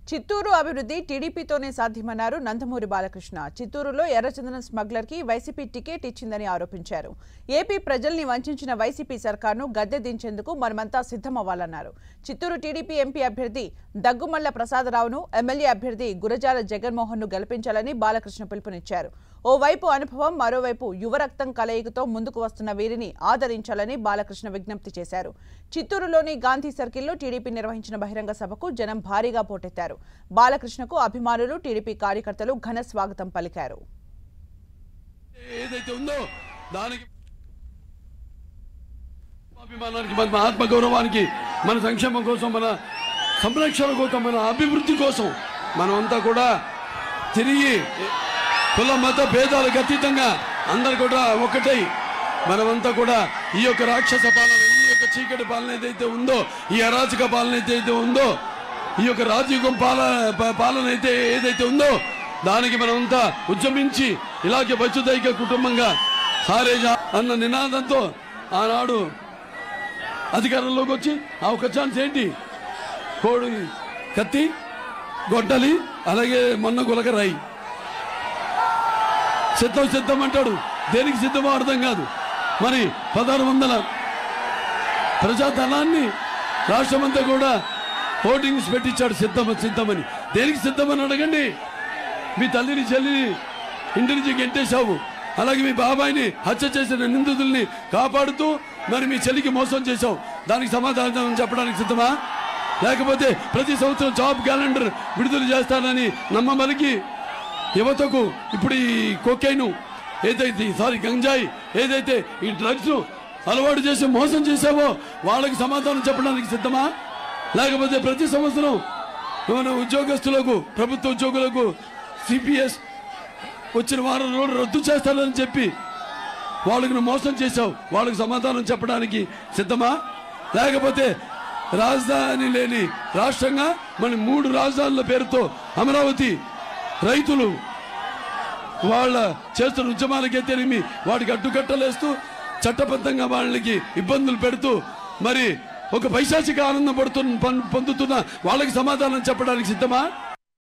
చిత్తూరు అభివృద్ధి టీడీపీతోనే సాధ్యమన్నారు నందమూరి బాలకృష్ణ. చిత్తూరులో ఎర్రచందనం స్మగ్లర్ కి వైసీపీ టికెట్ ఇచ్చిందని ఆరోపించారు. ఏపీ ప్రజల్ని వంచిన వైసీపీ సర్కార్ను గద్దె దించేందుకు మనమంతా సిద్ధమవ్వాలన్నారు. చిత్తూరు టీడీపీ ఎంపీ అభ్యర్థి దగ్గుమల్ల ప్రసాదరావును, ఎమ్మెల్యే అభ్యర్థి గురజాల జగన్మోహన్ను గెలిపించాలని బాలకృష్ణ పిలుపునిచ్చారు. ఓవైపు అనుభవం, మరోవైపు యువరక్తం కలయికతో ముందుకు వస్తున్న వీరిని ఆదరించాలని బాలకృష్ణ విజ్ఞప్తి చేశారు. చిత్తూరులోని గాంధీ సర్కిల్లో టీడీపీ నిర్వహించిన బహిరంగ సభకు జనం భారీగా పోటెత్తారు. బాలకృష్ణకు అభిమానులు, టీడీపీ కార్యకర్తలు ఘన స్వాగతం పలికారు. ఏదైతే ఉందో దానికి అభిమానానికి, మన ఆత్మగౌరవానికి, మన సంక్షేమం కోసం, మన సంరక్షణ కోసం, మన అభివృద్ధి కోసం మనమంతా కూడా తిరిగి కుల మత భేదాలకు అతీతంగా అందరు కూడా ఒకటై మనమంతా కూడా ఈ యొక్క రాక్షస పాలన, ఈ యొక్క చీకటి పాలన ఏదైతే ఉందో, ఈ అరాచక పాలన ఏదైతే ఉందో, ఈ యొక్క రాజయుగం పాలన అయితే ఏదైతే ఉందో దానికి మనమంతా ఉద్యమించి ఇలాగే బచ్చుదైక కుటుంబంగా సారేజా అన్న నినాదంతో ఆనాడు అధికారంలోకి వచ్చి ఆ ఒక ఛాన్స్ ఏంటి, కోడి కత్తి గొడ్డలి, అలాగే మొన్న గులకరాయి, సిద్ధం అంటాడు. దేనికి సిద్ధమో అర్థం కాదు. మరి 1600 ప్రజాధనాన్ని రాష్ట్రమంతా కూడా హోర్డింగ్స్ పెట్టించాడు సిద్ధమని. దేనికి సిద్ధమని అడగండి. మీ తల్లిని, చెల్లిని ఇంటి నుంచి గెంటేశావు, అలాగే మీ బాబాయిని హత్య చేసిన నిందితుల్ని కాపాడుతూ మరి మీ చెల్లికి మోసం చేశావు. దానికి సమాధానం చెప్పడానికి సిద్ధమా? లేకపోతే ప్రతి సంవత్సరం జాబ్ క్యాలెండర్ విడుదల చేస్తానని నమ్మమలికి యువతకు ఇప్పుడు ఈ కొకైను ఏదైతే గంజాయి ఏదైతే ఈ డ్రగ్స్ అలవాటు చేసి మోసం చేసావో వాళ్ళకి సమాధానం చెప్పడానికి సిద్ధమా? లేకపోతే ప్రతి సంవత్సరం మన ఉద్యోగస్తులకు, ప్రభుత్వ ఉద్యోగులకు సిపిఎస్ వచ్చిన వారం రోజులు రద్దు చేస్తానని చెప్పి వాళ్ళకి మోసం చేశావు, వాళ్ళకి సమాధానం చెప్పడానికి సిద్ధమా? లేకపోతే రాజధాని లేని రాష్ట్రంగా మన 3 రాజధానుల పేరుతో అమరావతి రైతులు వాళ్ళ చేస్తున్న ఉద్యమాలకైతేనేమి వాటికి అడ్డుకట్టలేస్తూ చట్టబద్ధంగా వాళ్ళకి ఇబ్బందులు పెడుతూ మరి ఒక పైశాచిక ఆనందం పొందుతున్న వాళ్ళకి సమాధానం చెప్పడానికి సిద్ధమా?